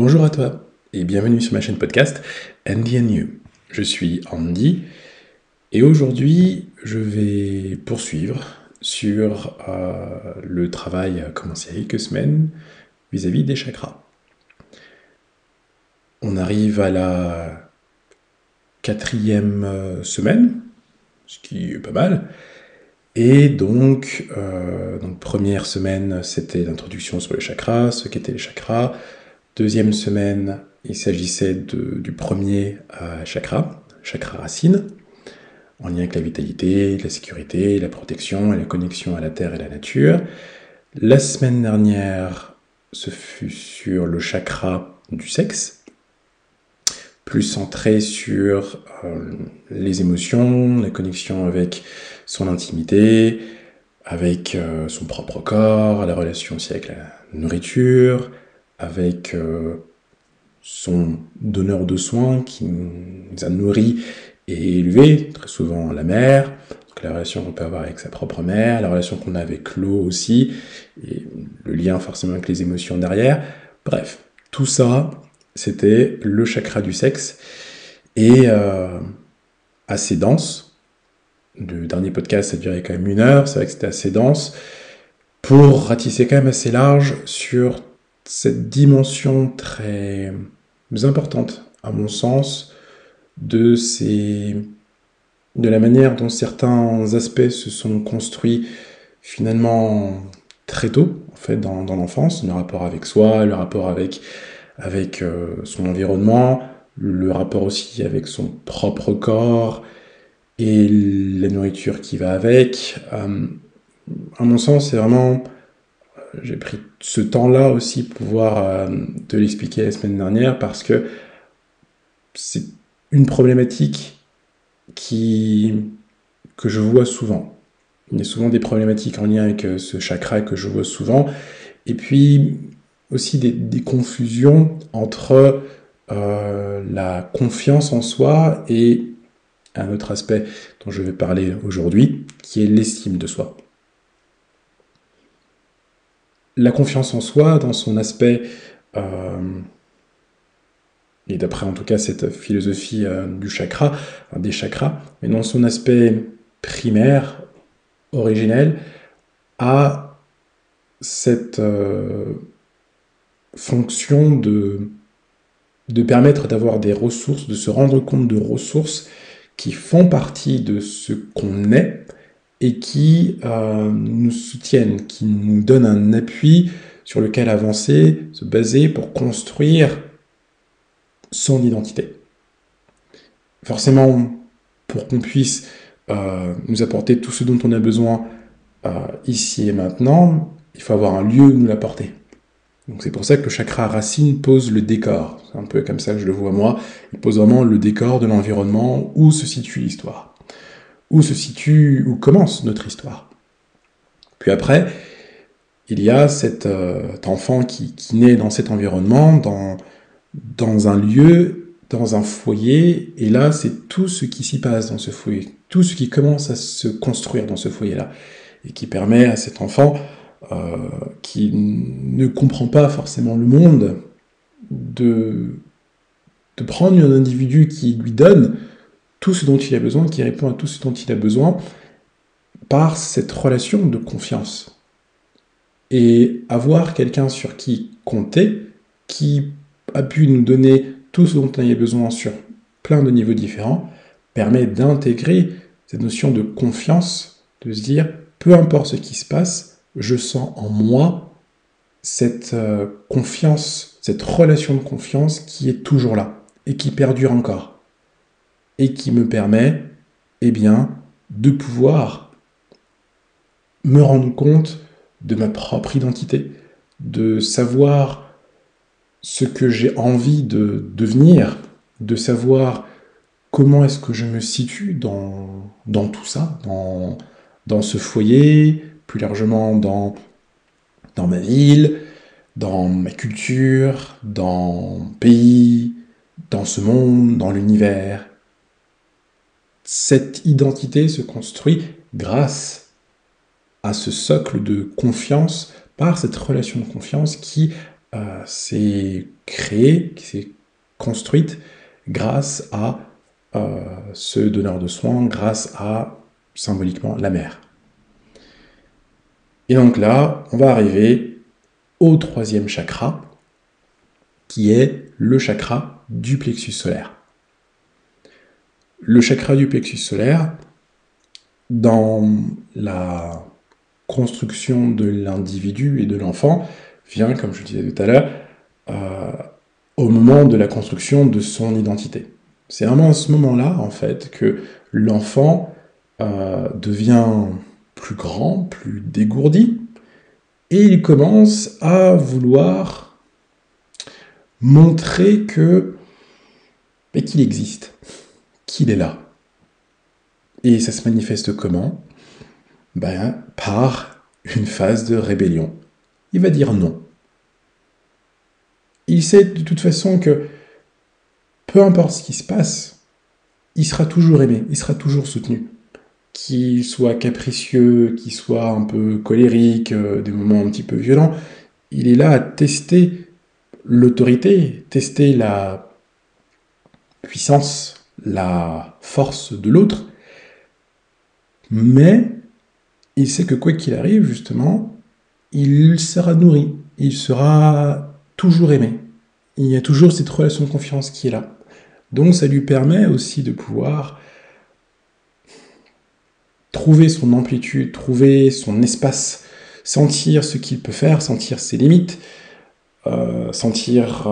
Bonjour à toi et bienvenue sur ma chaîne podcast Andy and You. Je suis Andy et aujourd'hui je vais poursuivre sur le travail commencé il y a quelques semaines vis-à-vis des chakras. On arrive à la 4e semaine, ce qui est pas mal. Et donc première semaine, c'était l'introduction sur les chakras, ce qu'étaient les chakras. Deuxième semaine, il s'agissait du premier chakra racine, en lien avec la vitalité, la sécurité, la protection et la connexion à la terre et la nature. La semaine dernière, ce fut sur le chakra du sexe, plus centré sur les émotions, la connexion avec son intimité, avec son propre corps, la relation aussi avec la nourriture, avec son donneur de soins qui nous a nourris et élevés, très souvent la mère, donc la relation qu'on peut avoir avec sa propre mère, la relation qu'on a avec l'eau aussi, et le lien forcément avec les émotions derrière. Bref, tout ça, c'était le chakra du sexe, et assez dense. Le dernier podcast, ça durait quand même 1 heure, c'est vrai que c'était assez dense, pour ratisser quand même assez large sur cette dimension très importante, à mon sens, de la manière dont certains aspects se sont construits finalement très tôt, en fait, dans l'enfance, le rapport avec soi, le rapport avec son environnement, le rapport aussi avec son propre corps et la nourriture qui va avec. À mon sens, c'est vraiment... J'ai pris ce temps-là aussi pour pouvoir te l'expliquer la semaine dernière parce que c'est une problématique que je vois souvent. Il y a souvent des problématiques en lien avec ce chakra que je vois souvent. Et puis aussi des confusions entre la confiance en soi et un autre aspect dont je vais parler aujourd'hui, qui est l'estime de soi. La confiance en soi, dans son aspect, et d'après en tout cas cette philosophie du chakra, des chakras, mais dans son aspect primaire, originel, a cette fonction de permettre d'avoir des ressources, de se rendre compte de ressources qui font partie de ce qu'on est et qui nous soutiennent, qui nous donnent un appui sur lequel avancer, se baser pour construire son identité. Forcément, pour qu'on puisse nous apporter tout ce dont on a besoin ici et maintenant, il faut avoir un lieu où nous l'apporter. Donc c'est pour ça que le chakra racine pose le décor. C'est un peu comme ça que je le vois moi. Il pose vraiment le décor de l'environnement où se situe l'histoire. Où commence notre histoire. Puis après, il y a cet enfant qui naît dans cet environnement, dans un lieu, dans un foyer, et là, c'est tout ce qui s'y passe dans ce foyer, tout ce qui commence à se construire dans ce foyer-là, et qui permet à cet enfant, qui ne comprend pas forcément le monde, de prendre un individu qui lui donne tout ce dont il a besoin, qui répond à tout ce dont il a besoin, par cette relation de confiance. Et avoir quelqu'un sur qui compter, qui a pu nous donner tout ce dont on avait besoin sur plein de niveaux différents, permet d'intégrer cette notion de confiance, de se dire, peu importe ce qui se passe, je sens en moi cette confiance, cette relation de confiance qui est toujours là, et qui perdure encore, et qui me permet, eh bien, de pouvoir me rendre compte de ma propre identité, de savoir ce que j'ai envie de devenir, de savoir comment est-ce que je me situe dans tout ça, dans ce foyer, plus largement dans ma ville, dans ma culture, dans mon pays, dans ce monde, dans l'univers. Cette identité se construit grâce à ce socle de confiance, par cette relation de confiance qui s'est créée, qui s'est construite grâce à ce donneur de soins, grâce à, symboliquement, la mère. Et donc là, on va arriver au troisième chakra, qui est le chakra du plexus solaire. Le chakra du plexus solaire, dans la construction de l'individu et de l'enfant, vient, comme je le disais tout à l'heure, au moment de la construction de son identité. C'est vraiment à ce moment-là, en fait, que l'enfant devient plus grand, plus dégourdi, et il commence à vouloir montrer qu'il existe, qu'il est là. Et ça se manifeste comment? Par une phase de rébellion. Il va dire non. Il sait de toute façon que peu importe ce qui se passe, il sera toujours aimé, il sera toujours soutenu. Qu'il soit capricieux, qu'il soit un peu colérique, des moments un petit peu violents, il est là à tester l'autorité, tester la puissance, la force de l'autre, mais il sait que quoi qu'il arrive, justement, il sera nourri, il sera toujours aimé. Il y a toujours cette relation de confiance qui est là. Donc ça lui permet aussi de pouvoir trouver son amplitude, trouver son espace, sentir ce qu'il peut faire, sentir ses limites, sentir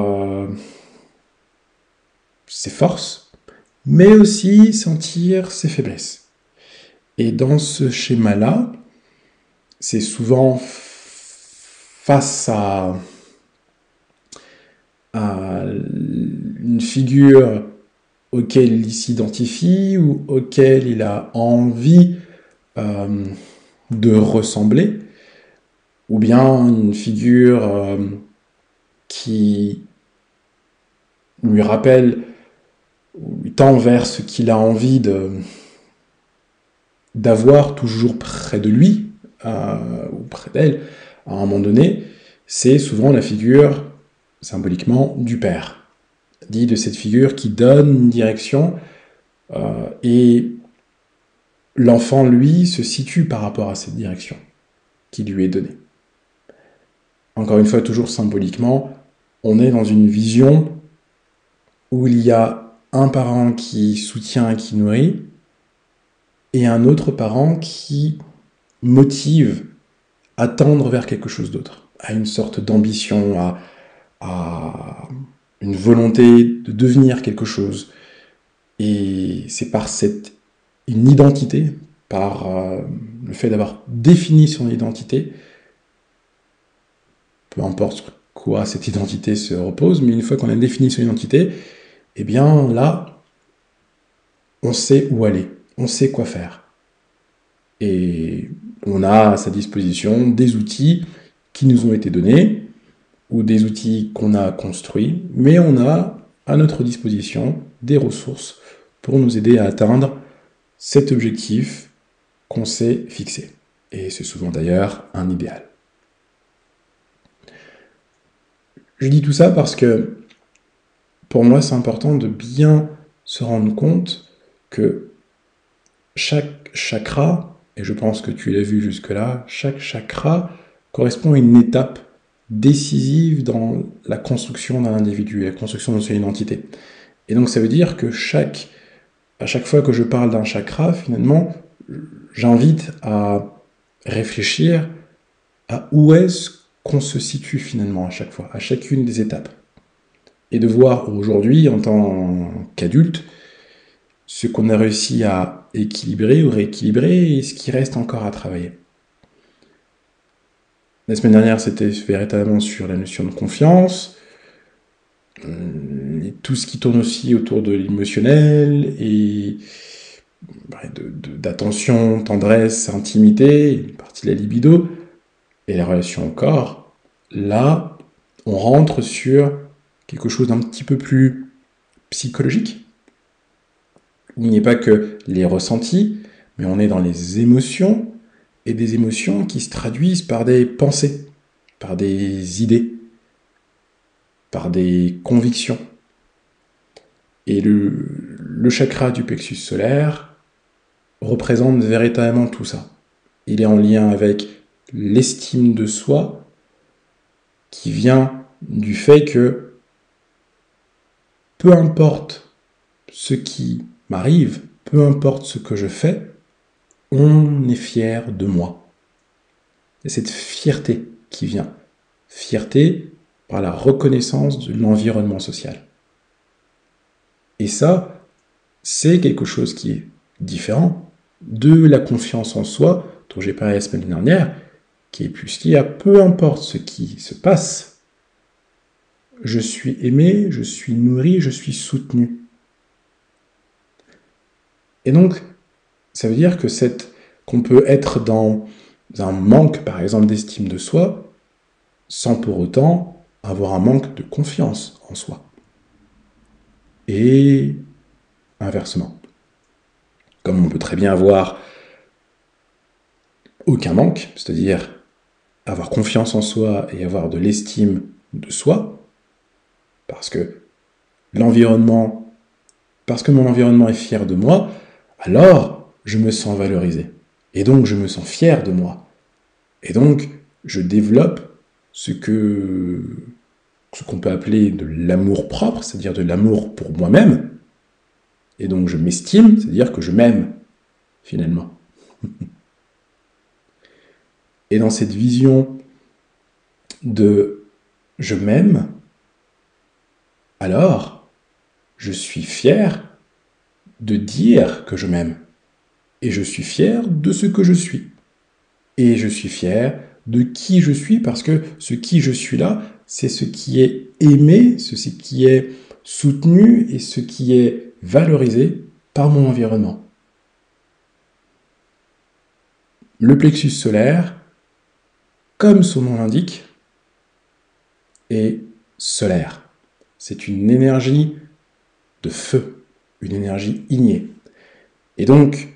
ses forces, mais aussi sentir ses faiblesses. Et dans ce schéma-là, c'est souvent face à une figure auquel il s'identifie ou auquel il a envie de ressembler, ou bien une figure qui lui rappelle ou lui tend vers ce qu'il a envie d'avoir toujours près de lui, ou près d'elle, à un moment donné, c'est souvent la figure, symboliquement, du père. Dit de cette figure qui donne une direction, et l'enfant, lui, se situe par rapport à cette direction qui lui est donnée. Encore une fois, toujours symboliquement, on est dans une vision où il y a un parent qui soutient et qui nourrit, et un autre parent qui motive à tendre vers quelque chose d'autre, à une sorte d'ambition, à une volonté de devenir quelque chose. Et c'est par une identité, par le fait d'avoir défini son identité, peu importe quoi cette identité se repose, mais une fois qu'on a défini son identité, eh bien là, on sait où aller, on sait quoi faire. Et on a à sa disposition des outils qui nous ont été donnés, ou des outils qu'on a construits, mais on a à notre disposition des ressources pour nous aider à atteindre cet objectif qu'on s'est fixé. Et c'est souvent d'ailleurs un idéal. Je dis tout ça parce que pour moi c'est important de bien se rendre compte que chaque chakra, et je pense que tu l'as vu jusque-là, chaque chakra correspond à une étape décisive dans la construction d'un individu, la construction de son identité. Et donc ça veut dire que à chaque fois que je parle d'un chakra, finalement, j'invite à réfléchir à où est-ce qu'on se situe finalement à chaque fois, à chacune des étapes. Et de voir aujourd'hui, en tant qu'adulte, ce qu'on a réussi à équilibrer ou rééquilibrer et ce qui reste encore à travailler. La semaine dernière, c'était véritablement sur la notion de confiance, et tout ce qui tourne aussi autour de l'émotionnel, et d'attention, tendresse, intimité, une partie de la libido, et la relation au corps. Là, on rentre sur quelque chose d'un petit peu plus psychologique, où il n'y a pas que les ressentis, mais on est dans les émotions, et des émotions qui se traduisent par des pensées, par des idées. par des convictions. Et le chakra du plexus solaire représente véritablement tout ça. Il est en lien avec l'estime de soi qui vient du fait que peu importe ce qui m'arrive, peu importe ce que je fais, on est fier de moi. Et cette fierté qui vient. Fierté par la reconnaissance de l'environnement social. Et ça, c'est quelque chose qui est différent de la confiance en soi, dont j'ai parlé la semaine dernière, qui est plus liée à peu importe ce qui se passe, je suis aimé, je suis nourri, je suis soutenu. Et donc, ça veut dire que qu'on peut être dans un manque, par exemple, d'estime de soi, sans pour autant avoir un manque de confiance en soi. Et inversement. Comme on peut très bien avoir aucun manque, c'est-à-dire avoir confiance en soi et avoir de l'estime de soi, parce que mon environnement est fier de moi, alors je me sens valorisé. Et donc je me sens fier de moi. Et donc je développe ce qu'on peut appeler de l'amour propre, c'est-à-dire de l'amour pour moi-même. Et donc je m'estime, c'est-à-dire que je m'aime, finalement. Et dans cette vision de je m'aime, alors je suis fier de dire que je m'aime. Et je suis fier de ce que je suis. Et je suis fier de qui je suis, parce que ce qui je suis là, c'est ce qui est aimé, ce qui est soutenu et ce qui est valorisé par mon environnement. Le plexus solaire, comme son nom l'indique, est solaire. C'est une énergie de feu, une énergie ignée. Et donc,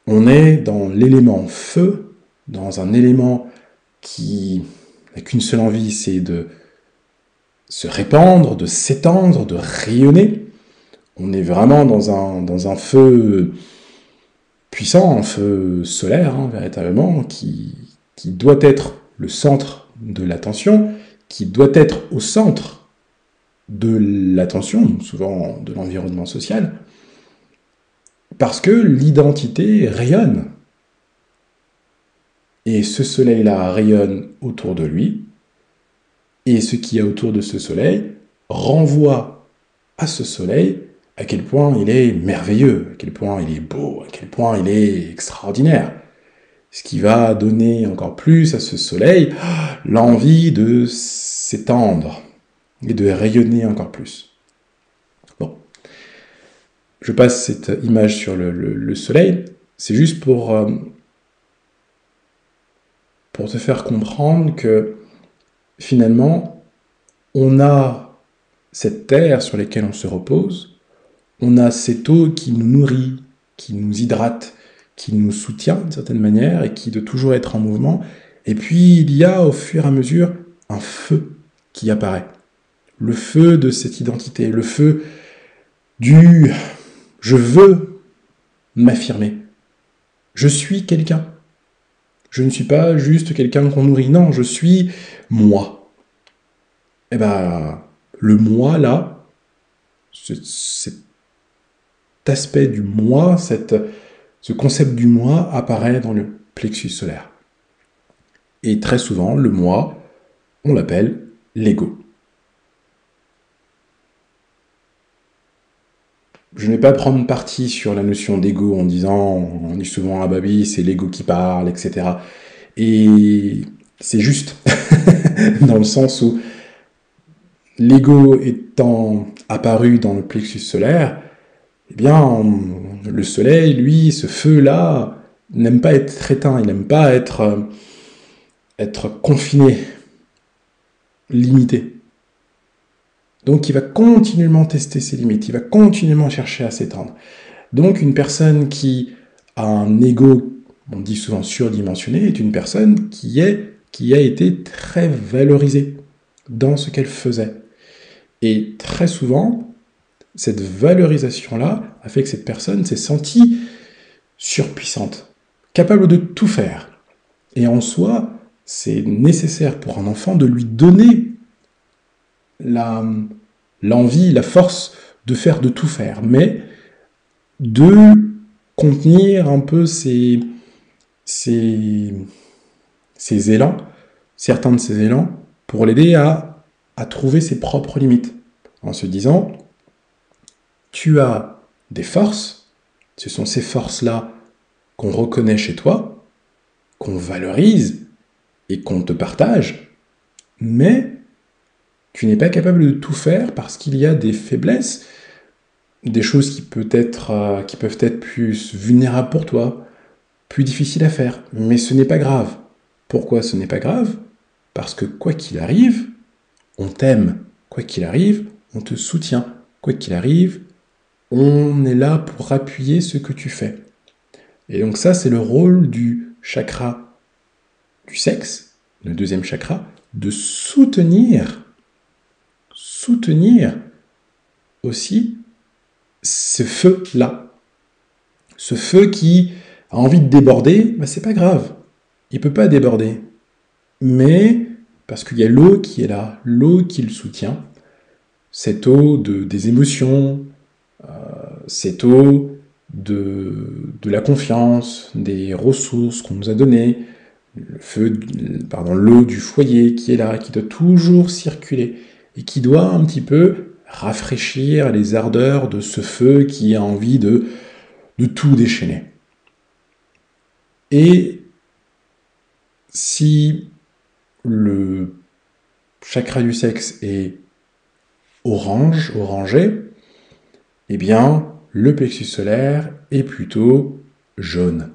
on est dans l'élément feu, dans un élément qui n'a qu'une seule envie, c'est de se répandre, de s'étendre, de rayonner. On est vraiment dans un feu puissant, un feu solaire, véritablement, qui doit être le centre de l'attention, qui doit être au centre de l'attention, souvent de l'environnement social, parce que l'identité rayonne. Et ce soleil-là rayonne autour de lui, et ce qu'il y a autour de ce soleil renvoie à ce soleil à quel point il est merveilleux, à quel point il est beau, à quel point il est extraordinaire. Ce qui va donner encore plus à ce soleil l'envie de s'étendre et de rayonner encore plus. Bon, je passe cette image sur le soleil, c'est juste pour te faire comprendre que finalement, on a cette terre sur laquelle on se repose, on a cette eau qui nous nourrit, qui nous hydrate, qui nous soutient d'une certaine manière et qui doit toujours être en mouvement. Et puis il y a au fur et à mesure un feu qui apparaît. Le feu de cette identité, le feu du « je veux m'affirmer ». Je suis quelqu'un. Je ne suis pas juste quelqu'un qu'on nourrit. Non, je suis moi. Et bien, le moi là, cet aspect du moi, ce concept du moi apparaît dans le plexus solaire. Et très souvent, le moi, on l'appelle l'ego. Je ne vais pas prendre parti sur la notion d'ego en disant, on dit souvent, ah bah oui, c'est l'ego qui parle, etc. Et c'est juste, dans le sens où l'ego étant apparu dans le plexus solaire, eh bien, le soleil, lui, ce feu-là, n'aime pas être éteint, il n'aime pas être confiné, limité. Donc il va continuellement tester ses limites, il va continuellement chercher à s'étendre. Donc une personne qui a un ego, on dit souvent surdimensionné, est une personne qui a été très valorisée dans ce qu'elle faisait. Et très souvent, cette valorisation-là a fait que cette personne s'est sentie surpuissante, capable de tout faire. Et en soi, c'est nécessaire pour un enfant de lui donner l'envie, la force de faire, de tout faire, mais de contenir un peu ces élans, certains de ces élans, pour l'aider à trouver ses propres limites, en se disant, tu as des forces, ce sont ces forces-là qu'on reconnaît chez toi, qu'on valorise et qu'on te partage, mais tu n'es pas capable de tout faire parce qu'il y a des faiblesses, des choses qui peuvent être plus vulnérables pour toi, plus difficiles à faire. Mais ce n'est pas grave. Pourquoi ce n'est pas grave? Parce que quoi qu'il arrive, on t'aime. Quoi qu'il arrive, on te soutient. Quoi qu'il arrive, on est là pour appuyer ce que tu fais. Et donc ça, c'est le rôle du chakra du sexe, le deuxième chakra, de soutenir aussi ce feu-là. Ce feu qui a envie de déborder, c'est pas grave. Il peut pas déborder. Mais, parce qu'il y a l'eau qui est là, l'eau qui le soutient, cette eau des émotions, cette eau de la confiance, des ressources qu'on nous a données, l'eau du foyer qui est là, qui doit toujours circuler, et qui doit un petit peu rafraîchir les ardeurs de ce feu qui a envie de tout déchaîner. Et si le chakra du sexe est orangé, eh bien, le plexus solaire est plutôt jaune.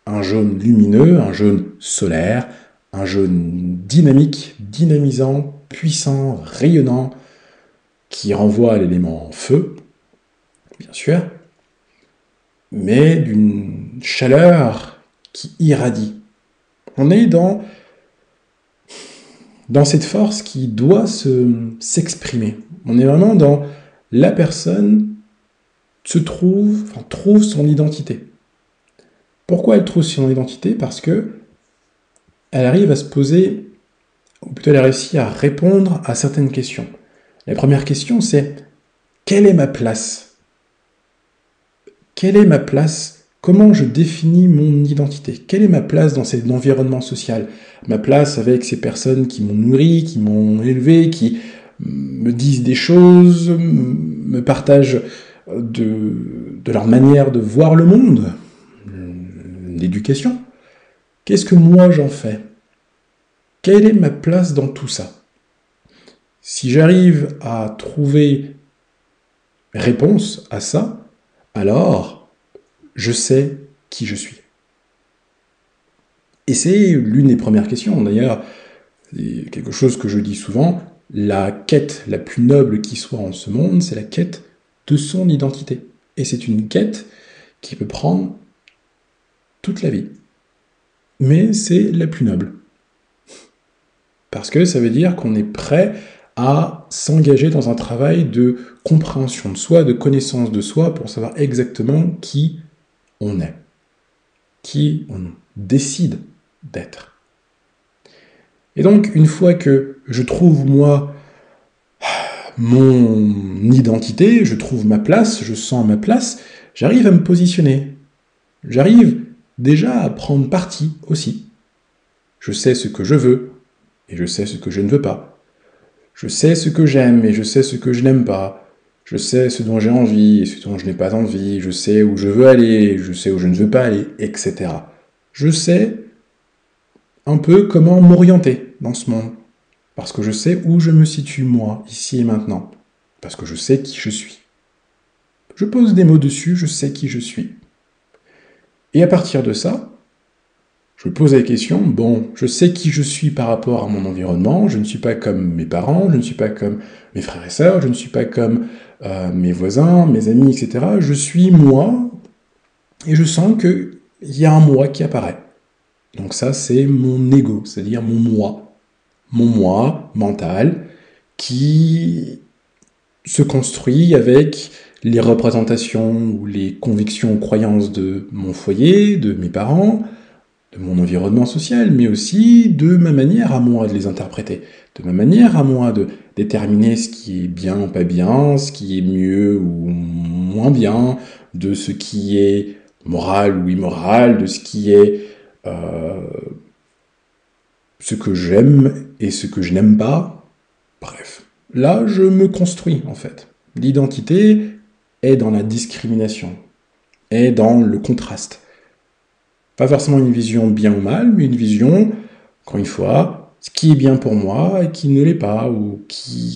Un jaune lumineux, un jaune solaire, un jaune dynamique, dynamisant, puissant, rayonnant, qui renvoie à l'élément feu, bien sûr, mais d'une chaleur qui irradie. On est dans cette force qui doit s'exprimer. On est vraiment dans la personne trouve son identité. Pourquoi elle trouve son identité? Parce que elle arrive à se poser, ou plutôt elle a réussi à répondre à certaines questions. La première question, c'est quelle est ma place? Quelle est ma place? Comment je définis mon identité? Quelle est ma place dans cet environnement social? Ma place avec ces personnes qui m'ont nourri, qui m'ont élevé, qui me disent des choses, me partagent de leur manière de voir le monde, l'éducation. Qu'est-ce que moi j'en fais? Quelle est ma place dans tout ça? Si j'arrive à trouver réponse à ça, alors je sais qui je suis. Et c'est l'une des premières questions. D'ailleurs, c'est quelque chose que je dis souvent, la quête la plus noble qui soit en ce monde, c'est la quête de son identité. Et c'est une quête qui peut prendre toute la vie. Mais c'est la plus noble. Parce que ça veut dire qu'on est prêt à s'engager dans un travail de compréhension de soi, de connaissance de soi, pour savoir exactement qui on est, qui on décide d'être. Et donc, une fois que je trouve, moi, mon identité, je trouve ma place, je sens ma place, j'arrive à me positionner. J'arrive déjà à prendre parti aussi. Je sais ce que je veux, et je sais ce que je ne veux pas. Je sais ce que j'aime, et je sais ce que je n'aime pas. Je sais ce dont j'ai envie, et ce dont je n'ai pas envie. Je sais où je veux aller, je sais où je ne veux pas aller, etc. Je sais un peu comment m'orienter dans ce monde. Parce que je sais où je me situe, moi, ici et maintenant. Parce que je sais qui je suis. Je pose des mots dessus, je sais qui je suis. Et à partir de ça, je me pose la question, bon, je sais qui je suis par rapport à mon environnement, je ne suis pas comme mes parents, je ne suis pas comme mes frères et sœurs, je ne suis pas comme mes voisins, mes amis, etc. Je suis moi, et je sens qu'il y a un moi qui apparaît. Donc ça, c'est mon ego, c'est-à-dire mon moi mental, qui se construit avec les représentations ou les convictions ou croyances de mon foyer, de mes parents, de mon environnement social, mais aussi de ma manière à moi de les interpréter, de ma manière à moi de déterminer ce qui est bien ou pas bien, ce qui est mieux ou moins bien, de ce qui est moral ou immoral, de ce qui est ce que j'aime et ce que je n'aime pas. Bref, là je me construis en fait. L'identité est dans la discrimination, est dans le contraste. Pas forcément une vision bien ou mal, mais une vision, encore une fois, ce qui est bien pour moi et qui ne l'est pas, ou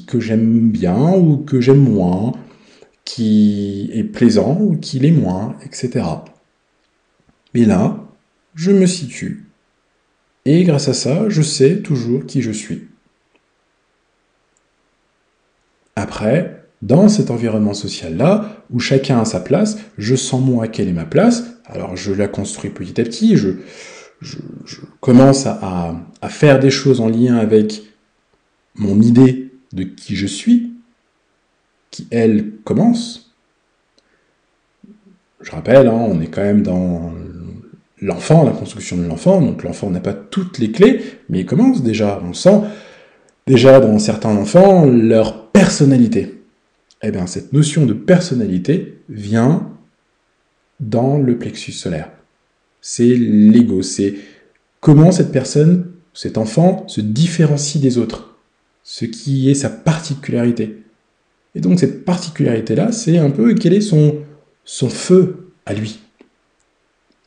que j'aime bien ou que j'aime moins, qui est plaisant ou qui l'est moins, etc. Mais là, je me situe. Et grâce à ça, je sais toujours qui je suis. Après, dans cet environnement social-là, où chacun a sa place, je sens moi quelle est ma place, alors je la construis petit à petit, je commence à faire des choses en lien avec mon idée de qui je suis, qui, elle, commence. Je rappelle, on est quand même dans l'enfant, la construction de l'enfant, donc l'enfant n'a pas toutes les clés, mais il commence déjà, on sent déjà dans certains enfants leur personnalité. Eh bien, cette notion de personnalité vient dans le plexus solaire. C'est l'ego, c'est comment cette personne, cet enfant, se différencie des autres, ce qui est sa particularité. Et donc cette particularité-là, c'est un peu quel est son feu à lui,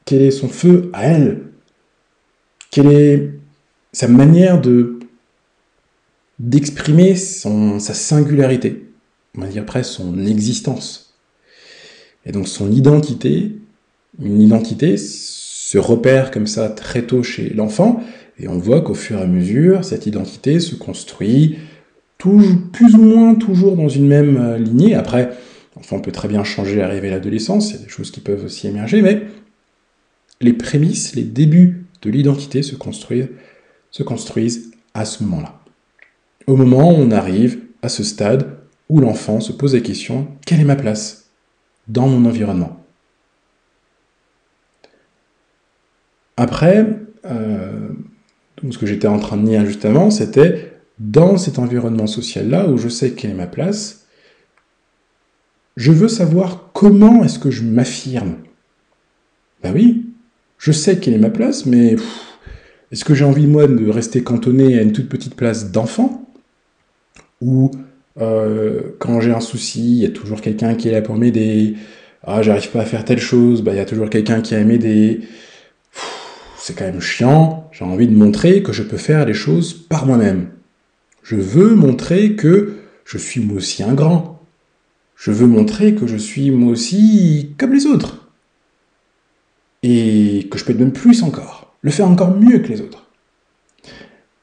quel est son feu à elle, quelle est sa manière d'exprimer sa singularité, on va dire presque son existence. Et donc son identité, une identité se repère comme ça très tôt chez l'enfant, et on voit qu'au fur et à mesure, cette identité se construit plus ou moins toujours dans une même lignée. Après, l'enfant peut très bien changer, arriver à l'adolescence, il y a des choses qui peuvent aussi émerger, mais les prémices, les débuts de l'identité se construisent à ce moment-là. Au moment où on arrive à ce stade où l'enfant se pose la question, quelle est ma place dans mon environnement? Après, ce que j'étais en train de dire juste avant, c'était dans cet environnement social-là où je sais quelle est ma place, je veux savoir comment est-ce que je m'affirme. Ben oui, je sais quelle est ma place, mais est-ce que j'ai envie, moi, de rester cantonné à une toute petite place d'enfant? Ou quand j'ai un souci, il y a toujours quelqu'un qui est là pour m'aider. Ah, j'arrive pas à faire telle chose, il y a toujours quelqu'un qui va m'aider. C'est quand même chiant, j'ai envie de montrer que je peux faire les choses par moi-même. Je veux montrer que je suis moi aussi un grand. Je veux montrer que je suis moi aussi comme les autres. Et que je peux être même plus encore. Le faire encore mieux que les autres.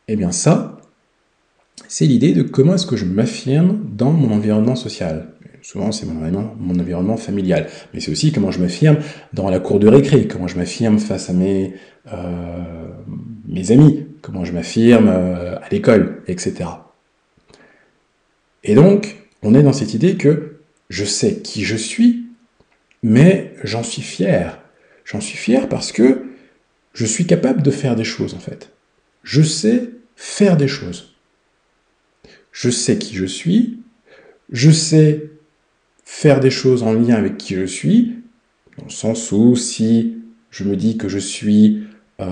Eh bien ça, c'est l'idée de comment est-ce que je m'affirme dans mon environnement social. Souvent, c'est mon environnement familial. Mais c'est aussi comment je m'affirme dans la cour de récré, comment je m'affirme face à mes amis, comment je m'affirme à l'école, etc. Et donc, on est dans cette idée que je sais qui je suis, mais j'en suis fier. J'en suis fier parce que je suis capable de faire des choses, en fait. Je sais faire des choses. Je sais qui je suis, je sais faire des choses en lien avec qui je suis, dans le sens où si je me dis que je suis, je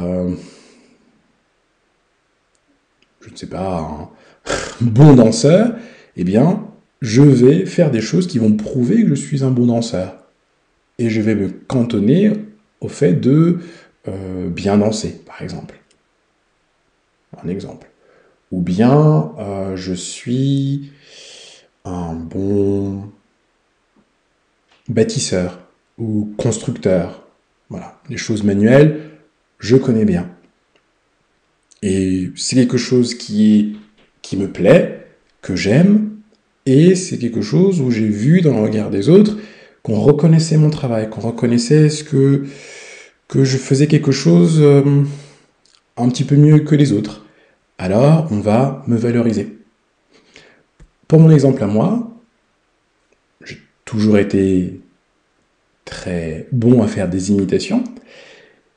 ne sais pas, un bon danseur, eh bien, je vais faire des choses qui vont prouver que je suis un bon danseur. Et je vais me cantonner au fait de bien danser, par exemple. Un exemple. Ou bien, je suis un bon bâtisseur ou constructeur. Voilà, les choses manuelles, je connais bien. Et c'est quelque chose qui me plaît, que j'aime, et c'est quelque chose où j'ai vu dans le regard des autres qu'on reconnaissait mon travail, qu'on reconnaissait que je faisais quelque chose un petit peu mieux que les autres. Alors, on va me valoriser. Pour mon exemple à moi, j'ai toujours été très bon à faire des imitations,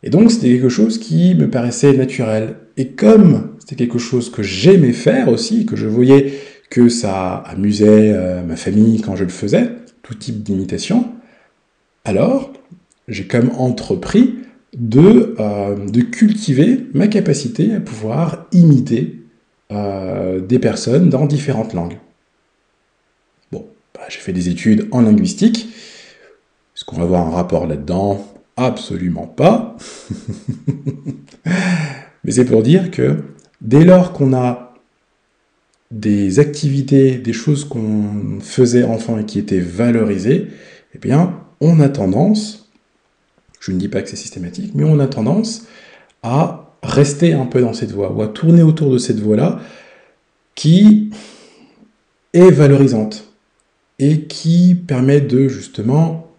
et donc c'était quelque chose qui me paraissait naturel. Et comme c'était quelque chose que j'aimais faire aussi, que je voyais que ça amusait ma famille quand je le faisais, tout type d'imitation, alors j'ai comme entrepris de cultiver ma capacité à pouvoir imiter des personnes dans différentes langues. Bon, j'ai fait des études en linguistique. Est-ce qu'on va avoir un rapport là-dedans? Absolument pas. Mais c'est pour dire que dès lors qu'on a des activités, des choses qu'on faisait enfant et qui étaient valorisées, eh bien, on a tendance, je ne dis pas que c'est systématique, mais on a tendance à rester un peu dans cette voie, ou à tourner autour de cette voie-là, qui est valorisante, et qui permet de, justement,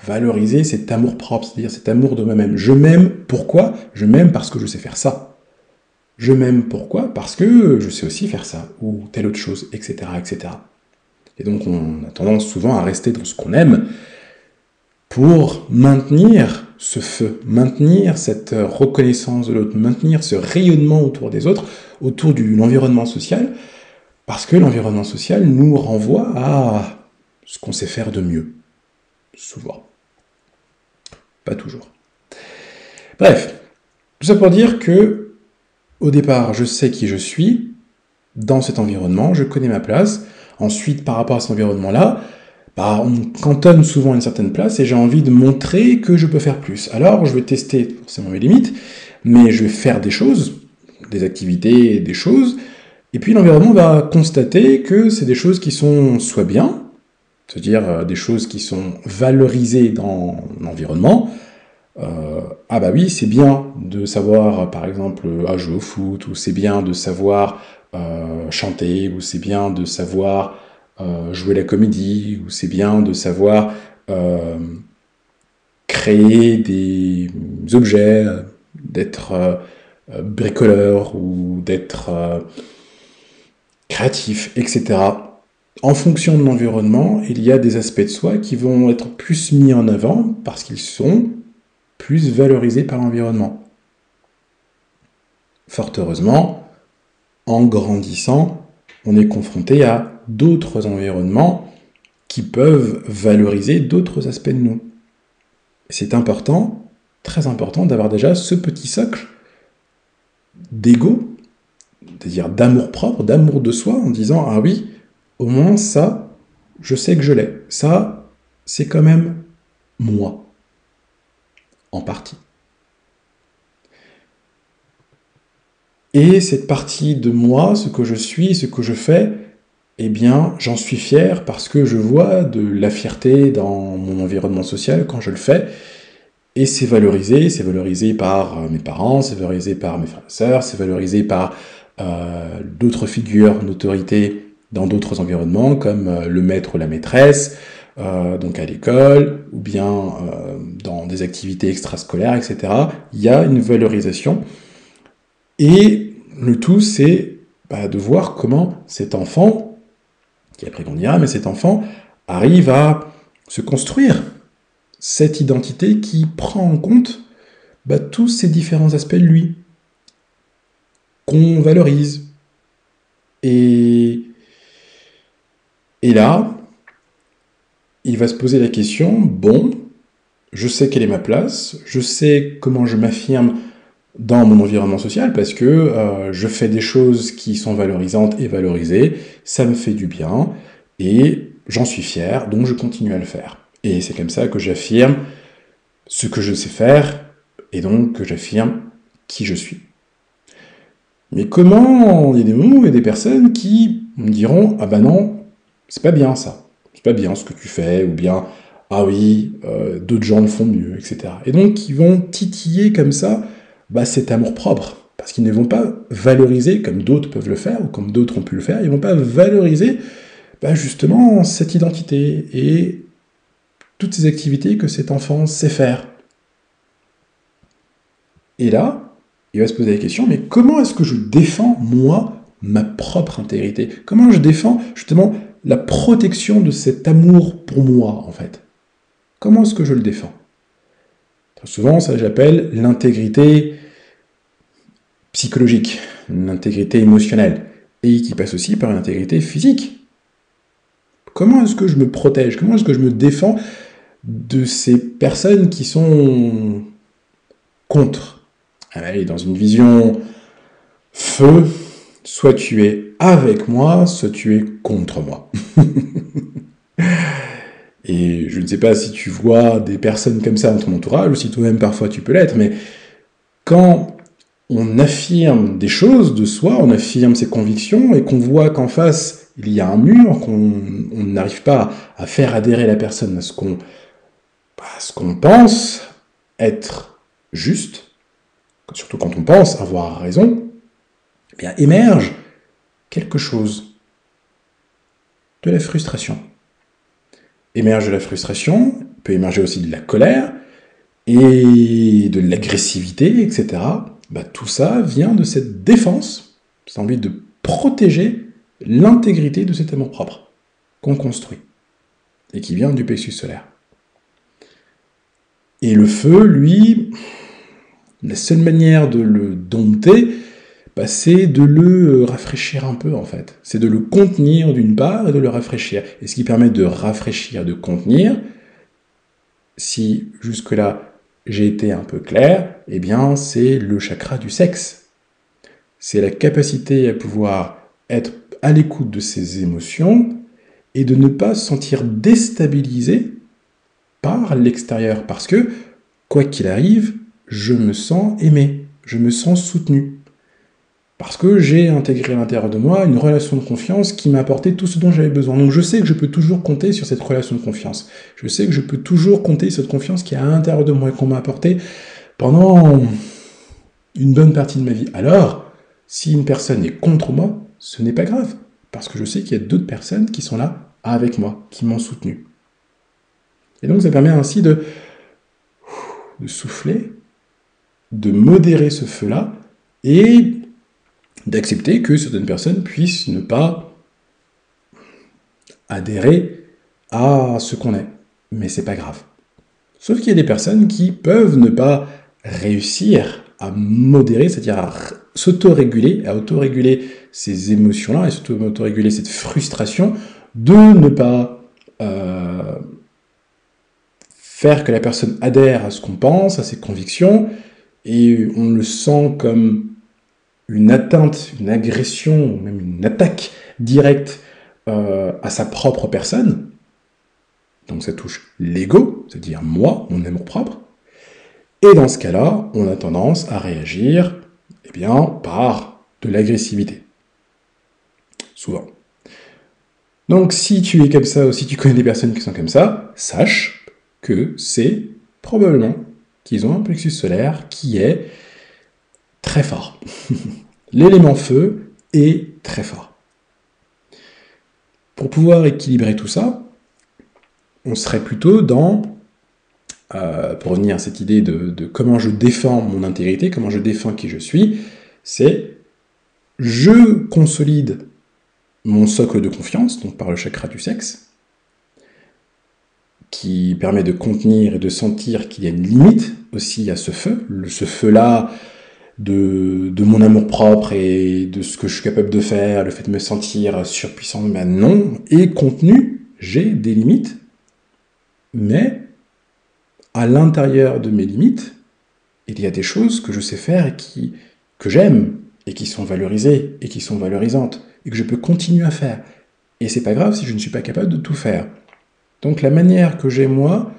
valoriser cet amour-propre, c'est-à-dire cet amour de moi-même. Je m'aime, pourquoi? Je m'aime parce que je sais faire ça. Je m'aime pourquoi? Parce que je sais aussi faire ça, ou telle autre chose, etc., etc. Et donc on a tendance souvent à rester dans ce qu'on aime pour maintenir ce feu, maintenir cette reconnaissance de l'autre, maintenir ce rayonnement autour des autres, autour de l'environnement social, parce que l'environnement social nous renvoie à ce qu'on sait faire de mieux. Souvent. Pas toujours. Bref, tout ça pour dire que, au départ, je sais qui je suis, dans cet environnement, je connais ma place. Ensuite, par rapport à cet environnement-là, on me cantonne souvent à une certaine place et j'ai envie de montrer que je peux faire plus. Alors, je vais tester forcément mes limites, mais je vais faire des choses, des activités, des choses, et puis l'environnement va constater que c'est des choses qui sont soit bien, c'est-à-dire des choses qui sont valorisées dans l'environnement. Ah bah oui, c'est bien de savoir, par exemple, jouer au foot, ou c'est bien de savoir chanter, ou c'est bien de savoir jouer la comédie, ou c'est bien de savoir créer des objets, d'être bricoleur, ou d'être créatif, etc. En fonction de l'environnement, il y a des aspects de soi qui vont être plus mis en avant parce qu'ils sont plus valorisés par l'environnement. Fort heureusement, en grandissant, on est confronté à d'autres environnements qui peuvent valoriser d'autres aspects de nous. C'est important, très important, d'avoir déjà ce petit socle d'ego, c'est-à-dire d'amour-propre, d'amour de soi, en disant « Ah oui, au moins ça, je sais que je l'ai. Ça, c'est quand même moi. » En partie. Et cette partie de moi, ce que je suis, ce que je fais, eh bien, j'en suis fier parce que je vois de la fierté dans mon environnement social quand je le fais. Et c'est valorisé par mes parents, c'est valorisé par mes frères et sœurs, c'est valorisé par d'autres figures d'autorité dans d'autres environnements, comme le maître ou la maîtresse, donc à l'école, ou bien dans des activités extrascolaires, etc. Il y a une valorisation. Et le tout, c'est de voir comment cet enfant, qui après grandira, mais cet enfant arrive à se construire cette identité qui prend en compte tous ces différents aspects de lui, qu'on valorise. Et là, il va se poser la question, bon, je sais quelle est ma place, je sais comment je m'affirme dans mon environnement social, parce que je fais des choses qui sont valorisantes et valorisées, ça me fait du bien, et j'en suis fier, donc je continue à le faire. Et c'est comme ça que j'affirme ce que je sais faire, et donc que j'affirme qui je suis. Mais comment, il y a des moments où il y a des personnes qui me diront « Ah ben non, c'est pas bien ça, c'est pas bien ce que tu fais », ou bien « Ah oui, d'autres gens le font mieux », etc. Et donc ils vont titiller comme ça cet amour-propre, parce qu'ils ne vont pas valoriser, comme d'autres peuvent le faire, ou comme d'autres ont pu le faire, ils ne vont pas valoriser justement cette identité et toutes ces activités que cet enfant sait faire. Et là, il va se poser la question, mais comment est-ce que je défends, moi, ma propre intégrité? Comment je défends justement la protection de cet amour pour moi, en fait? Comment est-ce que je le défends? Très souvent, ça j'appelle l'intégrité psychologique, l'intégrité émotionnelle, et qui passe aussi par l'intégrité physique. Comment est-ce que je me protège? Comment est-ce que je me défends de ces personnes qui sont contre? Allez, dans une vision feu, soit tu es avec moi, soit tu es contre moi. Et je ne sais pas si tu vois des personnes comme ça dans ton entourage, ou si toi-même parfois tu peux l'être, mais quand on affirme des choses de soi, on affirme ses convictions, et qu'on voit qu'en face, il y a un mur, qu'on n'arrive pas à faire adhérer la personne à ce qu'on pense être juste, surtout quand on pense avoir raison, eh bien émerge quelque chose de la frustration. Émerge de la frustration, peut émerger aussi de la colère, et de l'agressivité, etc. Tout ça vient de cette défense, cette envie de protéger l'intégrité de cet amour-propre qu'on construit, et qui vient du plexus solaire. Et le feu, lui, la seule manière de le dompter, c'est de le rafraîchir un peu, en fait. C'est de le contenir d'une part et de le rafraîchir. Et ce qui permet de rafraîchir, de contenir, si jusque-là j'ai été un peu clair, eh bien c'est le chakra du sexe. C'est la capacité à pouvoir être à l'écoute de ses émotions et de ne pas se sentir déstabilisé par l'extérieur. Parce que, quoi qu'il arrive, je me sens aimé, je me sens soutenu. Parce que j'ai intégré à l'intérieur de moi une relation de confiance qui m'a apporté tout ce dont j'avais besoin. Donc je sais que je peux toujours compter sur cette relation de confiance. Je sais que je peux toujours compter sur cette confiance qui est à l'intérieur de moi et qu'on m'a apporté pendant une bonne partie de ma vie. Alors, si une personne est contre moi, ce n'est pas grave. Parce que je sais qu'il y a d'autres personnes qui sont là avec moi, qui m'ont soutenu. Et donc ça permet ainsi de souffler, de modérer ce feu-là, et d'accepter que certaines personnes puissent ne pas adhérer à ce qu'on est. Mais c'est pas grave. Sauf qu'il y a des personnes qui peuvent ne pas réussir à modérer, c'est-à-dire à s'autoréguler, à autoréguler ces émotions-là, et autoréguler cette frustration de ne pas faire que la personne adhère à ce qu'on pense, à ses convictions, et on le sent comme une atteinte, une agression, même une attaque directe à sa propre personne. Donc ça touche l'ego, c'est-à-dire moi, mon amour-propre. Et dans ce cas-là, on a tendance à réagir par de l'agressivité. Souvent. Donc si tu es comme ça, ou si tu connais des personnes qui sont comme ça, sache que c'est probablement qu'ils ont un plexus solaire qui est très fort. L'élément feu est très fort. Pour pouvoir équilibrer tout ça, on serait plutôt dans, pour revenir à cette idée de comment je défends mon intégrité, comment je défends qui je suis, c'est je consolide mon socle de confiance, donc par le chakra du sexe, qui permet de contenir et de sentir qu'il y a une limite aussi à ce feu. Ce feu-là de mon amour-propre et de ce que je suis capable de faire, le fait de me sentir surpuissant, non, est contenu, j'ai des limites, mais à l'intérieur de mes limites, il y a des choses que je sais faire et que j'aime, et qui sont valorisées, et qui sont valorisantes, et que je peux continuer à faire. Et c'est pas grave si je ne suis pas capable de tout faire. Donc la manière que j'ai moi,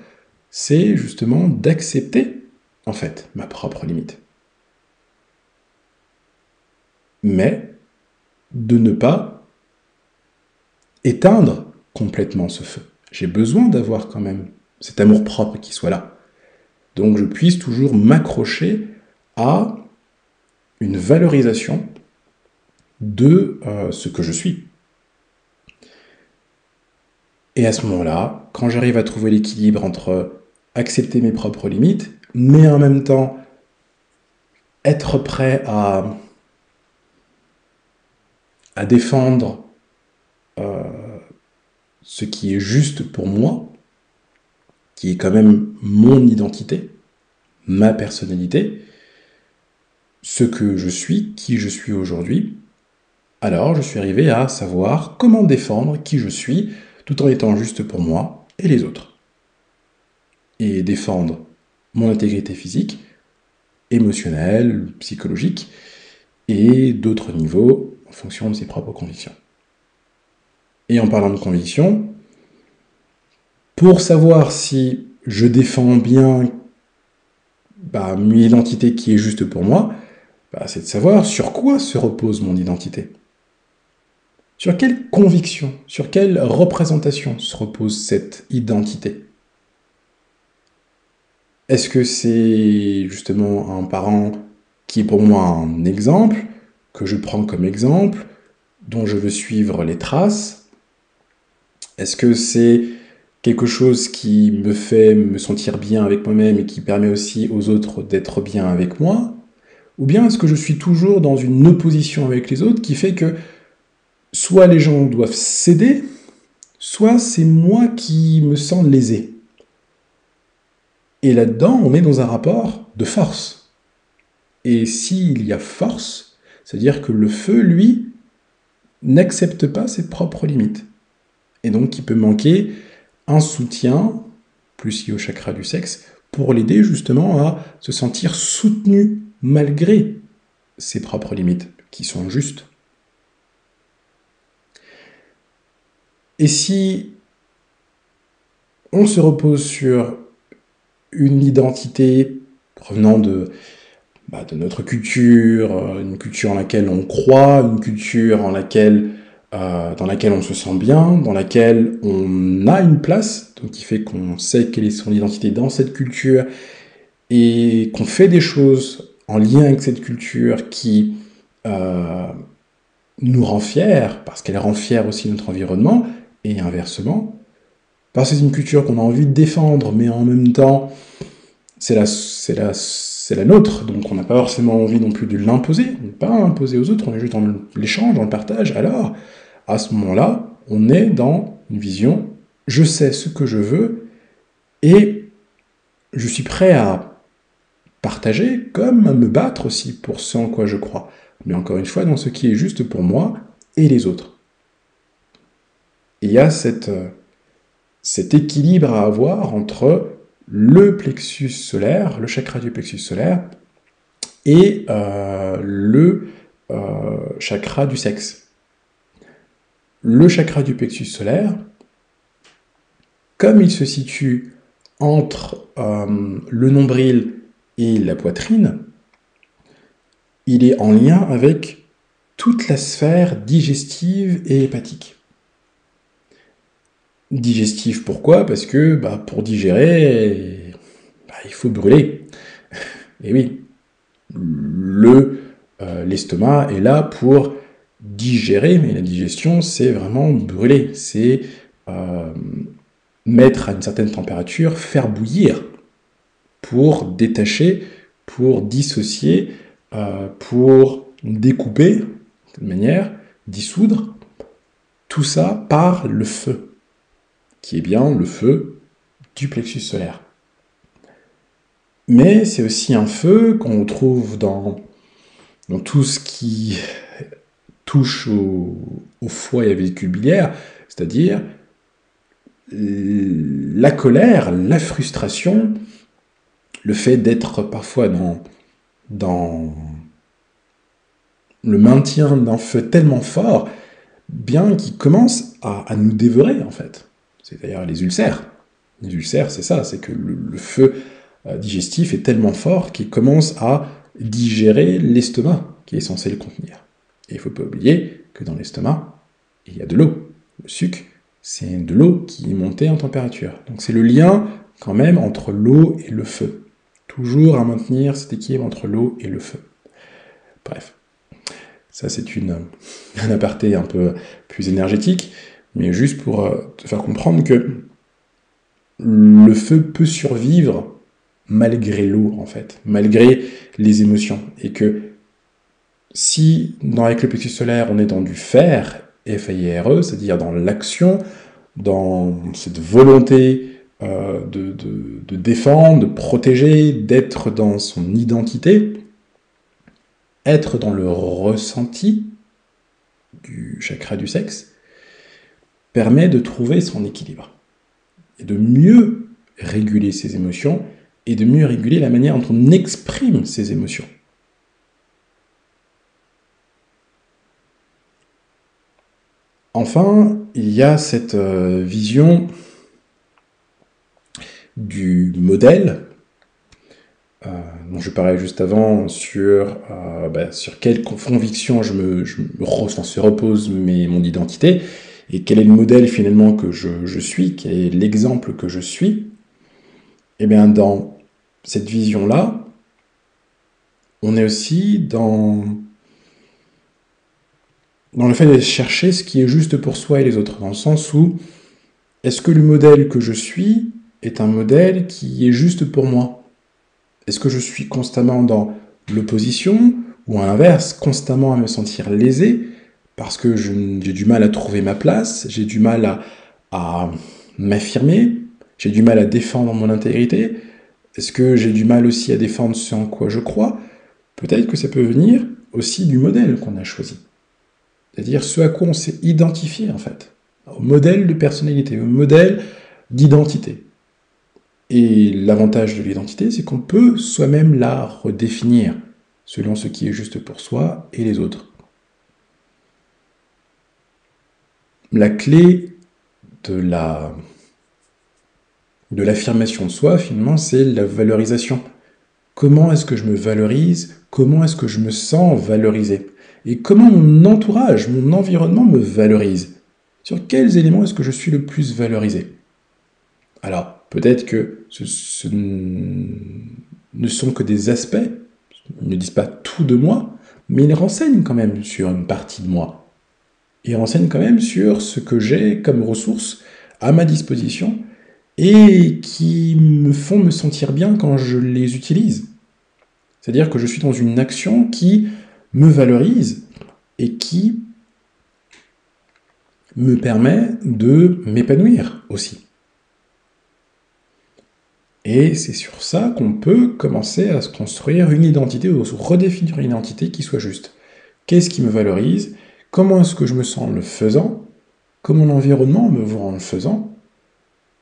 c'est justement d'accepter, en fait, ma propre limite. Mais de ne pas éteindre complètement ce feu. J'ai besoin d'avoir quand même cet amour-propre qui soit là. Donc je puisse toujours m'accrocher à une valorisation de ce que je suis. Et à ce moment-là, quand j'arrive à trouver l'équilibre entre accepter mes propres limites, mais en même temps être prêt à à défendre ce qui est juste pour moi, qui est quand même mon identité, ma personnalité, ce que je suis, qui je suis aujourd'hui, alors je suis arrivé à savoir comment défendre qui je suis, tout en étant juste pour moi et les autres. Et défendre mon intégrité physique, émotionnelle, psychologique, et d'autres niveaux en fonction de ses propres convictions. Et en parlant de convictions, pour savoir si je défends bien une identité qui est juste pour moi, c'est de savoir sur quoi se repose mon identité. Sur quelle conviction, sur quelle représentation se repose cette identité? Est-ce que c'est justement un parent qui est pour moi un exemple, que je prends comme exemple, dont je veux suivre les traces? Est-ce que c'est quelque chose qui me fait me sentir bien avec moi-même et qui permet aussi aux autres d'être bien avec moi? Ou bien est-ce que je suis toujours dans une opposition avec les autres qui fait que soit les gens doivent céder, soit c'est moi qui me sens lésé? Et là-dedans, on est dans un rapport de force. Et s'il y a force, c'est-à-dire que le feu, lui, n'accepte pas ses propres limites. Et donc, il peut manquer un soutien, plus lié au chakra du sexe, pour l'aider justement à se sentir soutenu malgré ses propres limites, qui sont justes. Et si on se repose sur une identité provenant de notre culture, une culture en laquelle on croit, une culture dans laquelle on se sent bien, dans laquelle on a une place, donc qui fait qu'on sait quelle est son identité dans cette culture, et qu'on fait des choses en lien avec cette culture qui nous rend fiers, parce qu'elle rend fiers aussi notre environnement, et inversement, parce que c'est une culture qu'on a envie de défendre, mais en même temps, c'est la nôtre, donc on n'a pas forcément envie non plus de l'imposer, on n'est pas imposé aux autres, on est juste dans l'échange, dans le partage. Alors, à ce moment-là, on est dans une vision, je sais ce que je veux, et je suis prêt à partager, comme à me battre aussi pour ce en quoi je crois, mais encore une fois, dans ce qui est juste pour moi et les autres. Et il y a cet équilibre à avoir entre le plexus solaire, le chakra du plexus solaire, et le chakra du sexe. Le chakra du plexus solaire, comme il se situe entre le nombril et la poitrine, il est en lien avec toute la sphère digestive et hépatique. Digestive, pourquoi? Parce que pour digérer, il faut brûler. Et oui, l'estomac est là pour digérer, mais la digestion, c'est vraiment brûler. C'est mettre à une certaine température, faire bouillir pour détacher, pour dissocier, pour découper, de manière, dissoudre, tout ça par le feu, qui est bien le feu du plexus solaire. Mais c'est aussi un feu qu'on trouve dans tout ce qui touche au foie et à la vésicule biliaire, c'est-à-dire la colère, la frustration, le fait d'être parfois dans le maintien d'un feu tellement fort, bien qu'il commence à nous dévorer, en fait. C'est d'ailleurs les ulcères. Les ulcères, c'est ça, c'est que le feu digestif est tellement fort qu'il commence à digérer l'estomac qui est censé le contenir. Et il ne faut pas oublier que dans l'estomac, il y a de l'eau. Le sucre, c'est de l'eau qui est montée en température. Donc c'est le lien quand même entre l'eau et le feu. Toujours à maintenir cet équilibre entre l'eau et le feu. Bref, ça c'est un aparté un peu plus énergétique, mais juste pour te faire comprendre que le feu peut survivre malgré l'eau, en fait, malgré les émotions, et que Si, avec le plexus solaire, on est dans du faire, F-A-I-R-E, c'est-à-dire dans l'action, dans cette volonté de défendre, de protéger, d'être dans son identité, être dans le ressenti du chakra du sexe, permet de trouver son équilibre et de mieux réguler ses émotions et de mieux réguler la manière dont on exprime ses émotions. Enfin, il y a cette vision du modèle dont je parlais juste avant, sur quelle conviction se repose mon identité, et quel est le modèle finalement que je suis, quel est l'exemple que je suis. Et bien dans cette vision-là, on est aussi dans le fait de chercher ce qui est juste pour soi et les autres, dans le sens où, est-ce que le modèle que je suis est un modèle qui est juste pour moi ? Est-ce que je suis constamment dans l'opposition, ou à l'inverse, constamment à me sentir lésé, parce que j'ai du mal à trouver ma place, j'ai du mal à m'affirmer, j'ai du mal à défendre mon intégrité? Est-ce que j'ai du mal aussi à défendre ce en quoi je crois? Peut-être que ça peut venir aussi du modèle qu'on a choisi. C'est-à-dire ce à quoi on s'est identifié, en fait. Au modèle de personnalité, au modèle d'identité. Et l'avantage de l'identité, c'est qu'on peut soi-même la redéfinir, selon ce qui est juste pour soi et les autres. La clé de l'affirmation de soi, finalement, c'est la valorisation. Comment est-ce que je me valorise? Comment est-ce que je me sens valorisé? Et comment mon entourage, mon environnement me valorise? Sur quels éléments est-ce que je suis le plus valorisé? Alors, peut-être que ce ne sont que des aspects, ils ne disent pas tout de moi, mais ils renseignent quand même sur une partie de moi. Ils renseignent quand même sur ce que j'ai comme ressources à ma disposition et qui me font me sentir bien quand je les utilise. C'est-à-dire que je suis dans une action qui me valorise et qui me permet de m'épanouir aussi. Et c'est sur ça qu'on peut commencer à se construire une identité, ou se redéfinir une identité qui soit juste. Qu'est-ce qui me valorise? Comment est-ce que je me sens en le faisant? Comment l'environnement me voit en le faisant?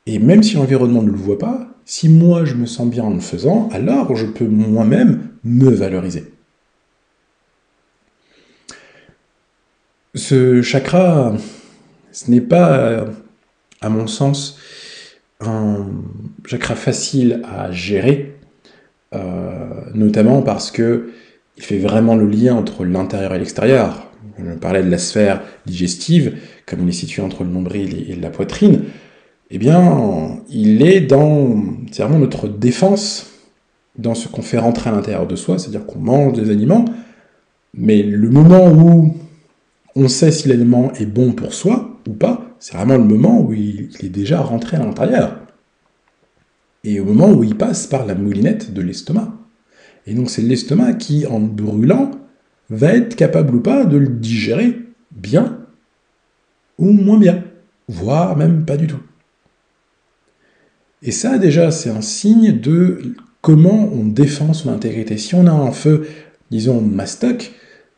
Et même si l'environnement ne le voit pas, si moi je me sens bien en le faisant, alors je peux moi-même me valoriser. Ce chakra, ce n'est pas, à mon sens, un chakra facile à gérer, notamment parce que il fait vraiment le lien entre l'intérieur et l'extérieur. Je parlais de la sphère digestive, comme il est situé entre le nombril et la poitrine. Eh bien, c'est vraiment notre défense dans ce qu'on fait rentrer à l'intérieur de soi, c'est-à-dire qu'on mange des aliments, mais le moment où on sait si l'aliment est bon pour soi ou pas, c'est vraiment le moment où il est déjà rentré à l'intérieur. Et au moment où il passe par la moulinette de l'estomac. Et donc c'est l'estomac qui, en brûlant, va être capable ou pas de le digérer bien ou moins bien, voire même pas du tout. Et ça, déjà, c'est un signe de comment on défend son intégrité. Si on a un feu, disons, mastoc,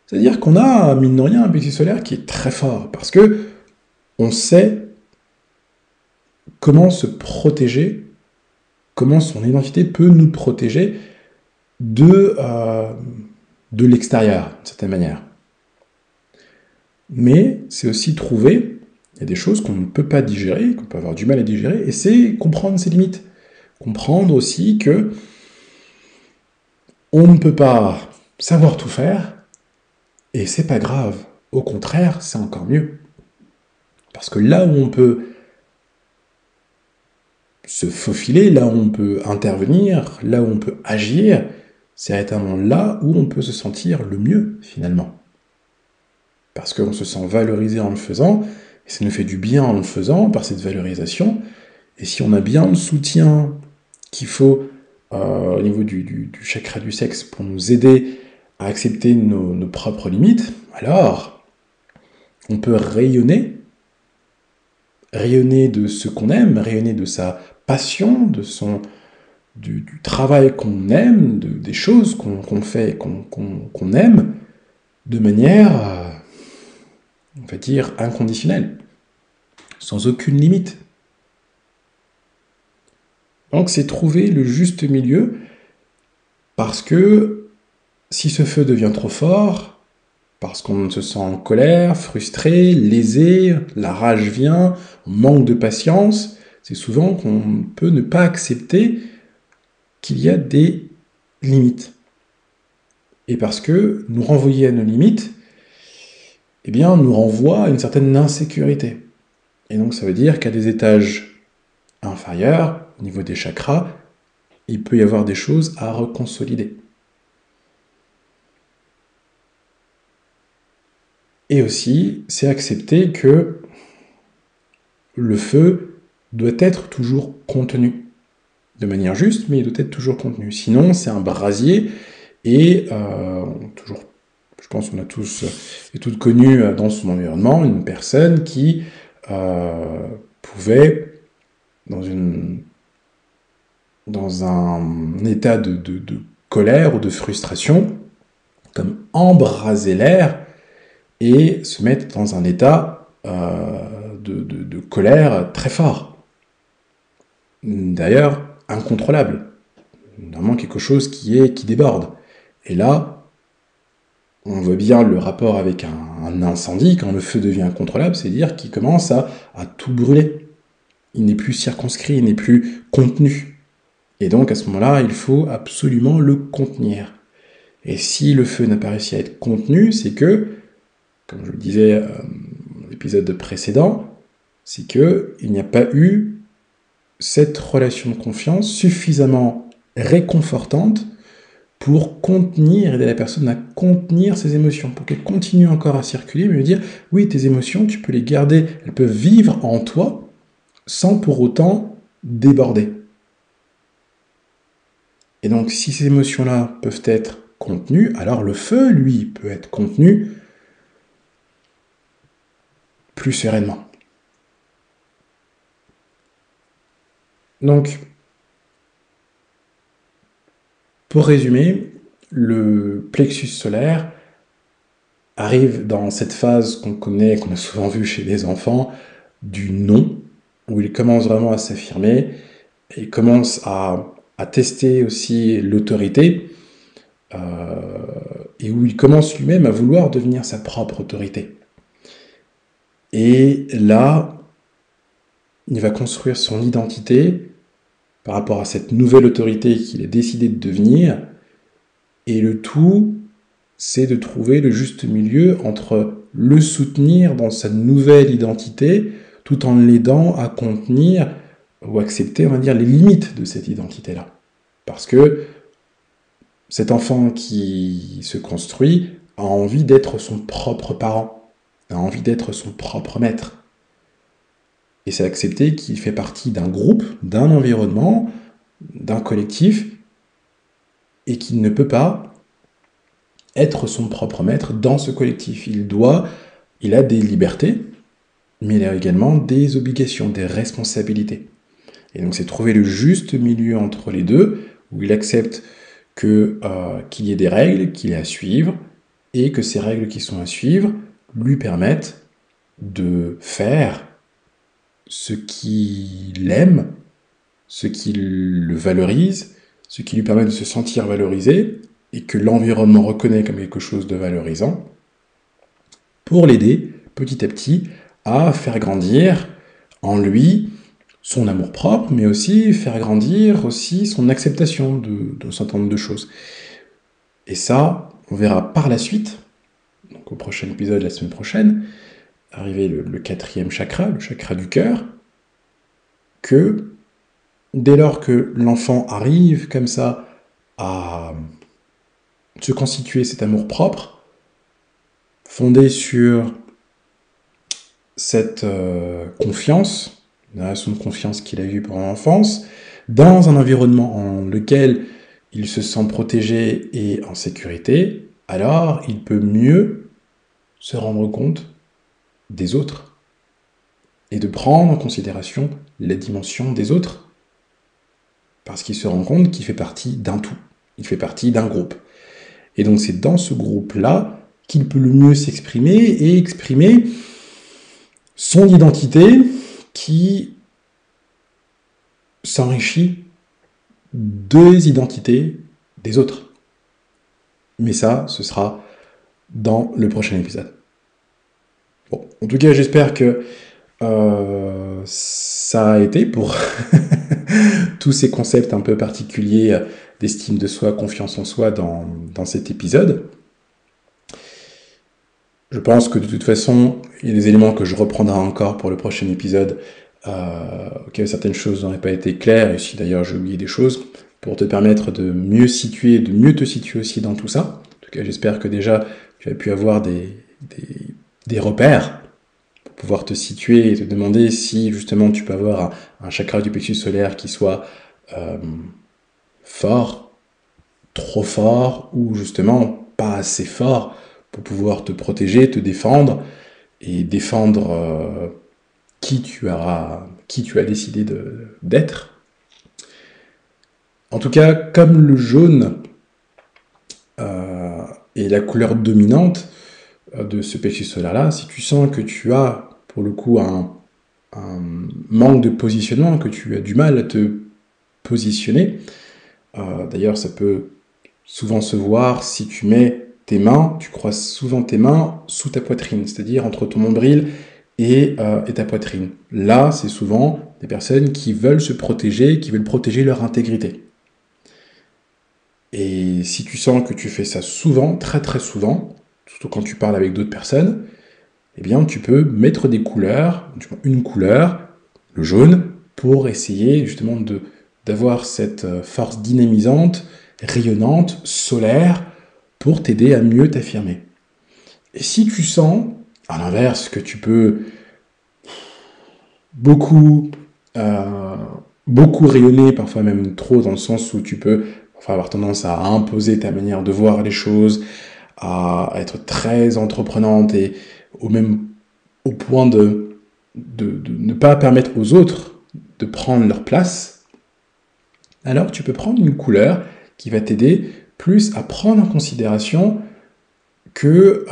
c'est-à-dire qu'on a, mine de rien, un plexus solaire qui est très fort, parce que on sait comment se protéger, comment son identité peut nous protéger de l'extérieur, d'une certaine manière. Mais c'est aussi trouver, il y a des choses qu'on ne peut pas digérer, qu'on peut avoir du mal à digérer, et c'est comprendre ses limites. Comprendre aussi que on ne peut pas savoir tout faire, et c'est pas grave. Au contraire, c'est encore mieux. Parce que là où on peut se faufiler, là où on peut intervenir, là où on peut agir, c'est réellement là où on peut se sentir le mieux, finalement. Parce qu'on se sent valorisé en le faisant, et ça nous fait du bien en le faisant, par cette valorisation. Et si on a bien le soutien qu'il faut au niveau du chakra du sexe pour nous aider à accepter nos propres limites, alors on peut rayonner de ce qu'on aime, rayonner de sa passion, du travail qu'on aime, des choses qu'on fait, qu'on aime, de manière, on va dire, inconditionnelle, sans aucune limite. Donc c'est trouver le juste milieu, parce que si ce feu devient trop fort, parce qu'on se sent en colère, frustré, lésé, la rage vient, on manque de patience, c'est souvent qu'on peut ne pas accepter qu'il y a des limites. Et parce que nous renvoyer à nos limites, eh bien, nous renvoie à une certaine insécurité. Et donc ça veut dire qu'à des étages inférieurs, au niveau des chakras, il peut y avoir des choses à reconsolider. Et aussi, c'est accepter que le feu doit être toujours contenu. De manière juste, mais il doit être toujours contenu. Sinon, c'est un brasier, et toujours, je pense qu'on a tous et toutes connu dans son environnement une personne qui pouvait, dans un état de colère ou de frustration, comme embraser l'air et se mettre dans un état de colère très fort. D'ailleurs, incontrôlable. Vraiment quelque chose qui déborde. Et là, on voit bien le rapport avec un incendie, quand le feu devient incontrôlable, c'est-à-dire qu'il commence à tout brûler. Il n'est plus circonscrit, il n'est plus contenu. Et donc à ce moment-là, il faut absolument le contenir. Et si le feu n'a pas réussi à être contenu, c'est que, comme je le disais dans l'épisode précédent, c'est qu'il n'y a pas eu cette relation de confiance suffisamment réconfortante pour contenir, aider la personne à contenir ses émotions, pour qu'elle continue encore à circuler, mais lui dire, oui, tes émotions, tu peux les garder, elles peuvent vivre en toi, sans pour autant déborder. Et donc, si ces émotions-là peuvent être contenues, alors le feu, lui, peut être contenu plus sereinement. Donc, pour résumer, le plexus solaire arrive dans cette phase qu'on connaît, qu'on a souvent vue chez les enfants, du non, où il commence vraiment à s'affirmer, et commence à tester aussi l'autorité, et où il commence lui-même à vouloir devenir sa propre autorité. Et là, il va construire son identité par rapport à cette nouvelle autorité qu'il a décidé de devenir, et le tout, c'est de trouver le juste milieu entre le soutenir dans sa nouvelle identité, tout en l'aidant à contenir ou accepter, on va dire, les limites de cette identité-là. Parce que cet enfant qui se construit a envie d'être son propre parent, a envie d'être son propre maître. Et c'est accepter qu'il fait partie d'un groupe, d'un environnement, d'un collectif, et qu'il ne peut pas être son propre maître dans ce collectif. Il a des libertés, mais il a également des obligations, des responsabilités. Et donc c'est trouver le juste milieu entre les deux, où il accepte qu'il y ait des règles qu'il ait à suivre, et que ces règles qui sont à suivre lui permettent de faire ce qu'il aime, ce qui le valorise, ce qui lui permet de se sentir valorisé, et que l'environnement reconnaît comme quelque chose de valorisant, pour l'aider petit à petit à faire grandir en lui son amour-propre, mais aussi faire grandir aussi son acceptation d'un certain nombre de choses. Et ça, on verra par la suite, donc au prochain épisode, la semaine prochaine, arriver le quatrième chakra, le chakra du cœur, que dès lors que l'enfant arrive comme ça à se constituer cet amour-propre, fondé sur cette confiance, une relation de confiance qu'il a eue pendant l'enfance, dans un environnement en lequel il se sent protégé et en sécurité, alors il peut mieux se rendre compte des autres et de prendre en considération la dimension des autres. Parce qu'il se rend compte qu'il fait partie d'un tout, il fait partie d'un groupe. Et donc c'est dans ce groupe-là qu'il peut le mieux s'exprimer et exprimer son identité qui s'enrichit des identités des autres. Mais ça, ce sera dans le prochain épisode. Bon, en tout cas, j'espère que ça a été pour tous ces concepts un peu particuliers d'estime de soi, confiance en soi dans cet épisode. Je pense que de toute façon, il y a des éléments que je reprendrai encore pour le prochain épisode, auxquels certaines choses n'auraient pas été claires, et si d'ailleurs j'ai oublié des choses, pour te permettre de mieux situer, de mieux te situer aussi dans tout ça. En tout cas, j'espère que déjà tu as pu avoir des repères pour pouvoir te situer et te demander si justement tu peux avoir un chakra du plexus solaire qui soit fort, trop fort, ou justement pas assez fort pour pouvoir te protéger, te défendre, et défendre qui tu as décidé d'être. En tout cas, comme le jaune est la couleur dominante de ce plexus solaire-là, si tu sens que tu as, pour le coup, un manque de positionnement, que tu as du mal à te positionner, d'ailleurs, ça peut souvent se voir si tu mets tes mains, tu croises souvent tes mains sous ta poitrine, c'est-à-dire entre ton nombril et ta poitrine. Là, c'est souvent des personnes qui veulent se protéger, qui veulent protéger leur intégrité. Et si tu sens que tu fais ça souvent, très très souvent, surtout quand tu parles avec d'autres personnes, eh bien tu peux mettre des couleurs, une couleur, le jaune, pour essayer justement d'avoir cette force dynamisante, rayonnante, solaire, pour t'aider à mieux t'affirmer. Et si tu sens, à l'inverse, que tu peux beaucoup rayonner, parfois même trop, dans le sens où tu peux avoir tendance à imposer ta manière de voir les choses, à être très entreprenante et au point de ne pas permettre aux autres de prendre leur place, alors tu peux prendre une couleur qui va t'aider plus à prendre en considération que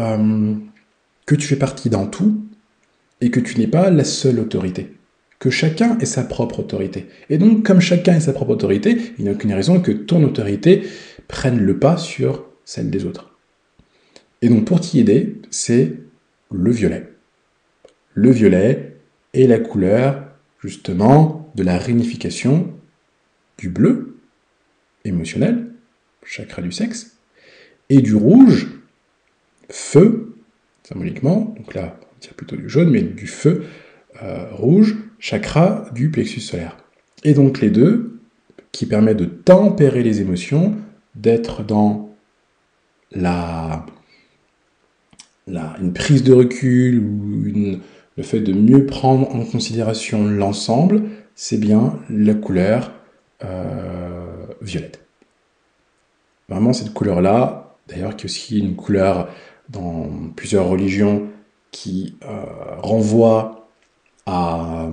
tu fais partie d'un tout et que tu n'es pas la seule autorité. Que chacun ait sa propre autorité. Et donc, comme chacun ait sa propre autorité, il n'y a aucune raison que ton autorité prenne le pas sur celle des autres. Et donc, pour t'y aider, c'est le violet. Le violet est la couleur, justement, de la réunification du bleu, émotionnel, chakra du sexe, et du rouge, feu, symboliquement, donc là, on tire plutôt du jaune, mais du feu rouge, chakra du plexus solaire. Et donc les deux, qui permettent de tempérer les émotions, d'être dans une prise de recul ou le fait de mieux prendre en considération l'ensemble, c'est bien la couleur violette. Vraiment cette couleur-là, d'ailleurs qui est aussi une couleur dans plusieurs religions qui renvoie à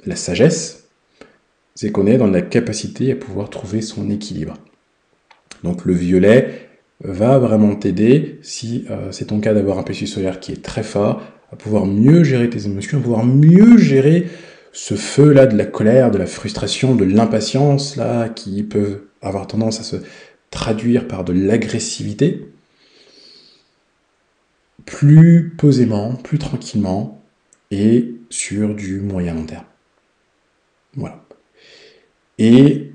la sagesse, c'est qu'on est dans la capacité à pouvoir trouver son équilibre. Donc le violet va vraiment t'aider, si c'est ton cas d'avoir un plexus solaire qui est très fort, à pouvoir mieux gérer tes émotions, à pouvoir mieux gérer ce feu-là de la colère, de la frustration, de l'impatience, là, qui peuvent avoir tendance à se traduire par de l'agressivité, plus posément, plus tranquillement, et sur du moyen long terme. Voilà. Et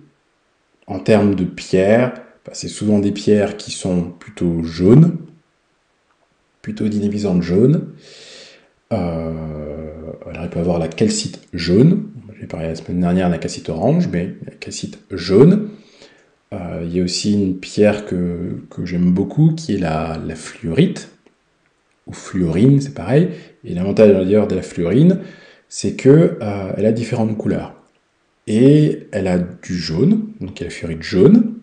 en termes de pierres, c'est souvent des pierres qui sont plutôt jaunes, plutôt dynamisantes jaunes. Alors il peut y avoir la calcite jaune, j'ai parlé la semaine dernière de la calcite orange, mais la calcite jaune. Il y a aussi une pierre que j'aime beaucoup, qui est la fluorite, ou fluorine, c'est pareil. Et l'avantage d'ailleurs de la fluorine, c'est que elle a différentes couleurs. Et elle a du jaune, donc il y a la fluorite jaune,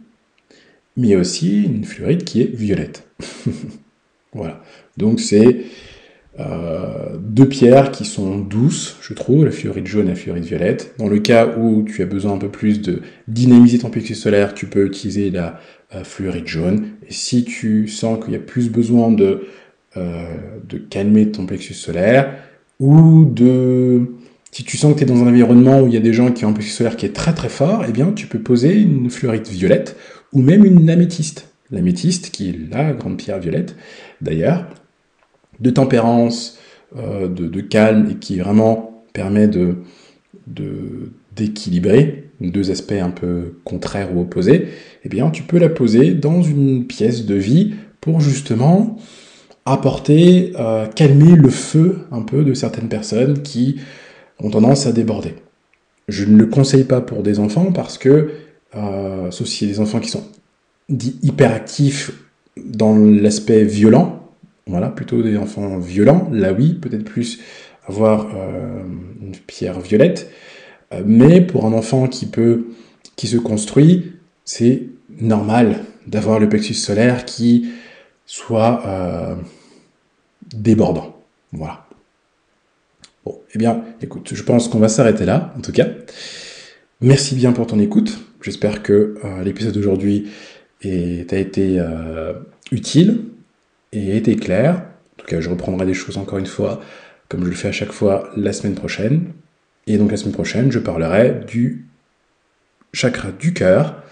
mais il y a aussi une fluorite qui est violette. Voilà. Donc c'est deux pierres qui sont douces, je trouve, la fluorite jaune et la fluorite violette. Dans le cas où tu as besoin un peu plus de dynamiser ton plexus solaire, tu peux utiliser la fluorite jaune. Et si tu sens qu'il y a plus besoin de calmer ton plexus solaire, ou si tu sens que tu es dans un environnement où il y a des gens qui ont un plexus solaire qui est très très fort, eh bien tu peux poser une fluorite violette, ou même une améthyste. L'améthyste, qui est la grande pierre violette, d'ailleurs, de tempérance, de calme, et qui vraiment permet d'équilibrer deux aspects un peu contraires ou opposés, eh bien tu peux la poser dans une pièce de vie pour justement apporter, calmer le feu un peu de certaines personnes qui ont tendance à déborder. Je ne le conseille pas pour des enfants parce que, sauf s'il y a des enfants qui sont dits hyperactifs dans l'aspect violent, voilà, plutôt des enfants violents, là oui, peut-être plus avoir une pierre violette, mais pour un enfant qui se construit, c'est normal d'avoir le plexus solaire qui soit débordant. Voilà. Bon, eh bien, écoute, je pense qu'on va s'arrêter là, en tout cas. Merci bien pour ton écoute. J'espère que l'épisode d'aujourd'hui t'a été utile et été clair. En tout cas, je reprendrai des choses encore une fois, comme je le fais à chaque fois, la semaine prochaine. Et donc la semaine prochaine, je parlerai du chakra du cœur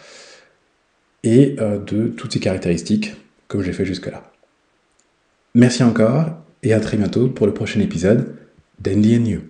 et de toutes ses caractéristiques, comme j'ai fait jusque-là. Merci encore, et à très bientôt pour le prochain épisode d'Andy and You.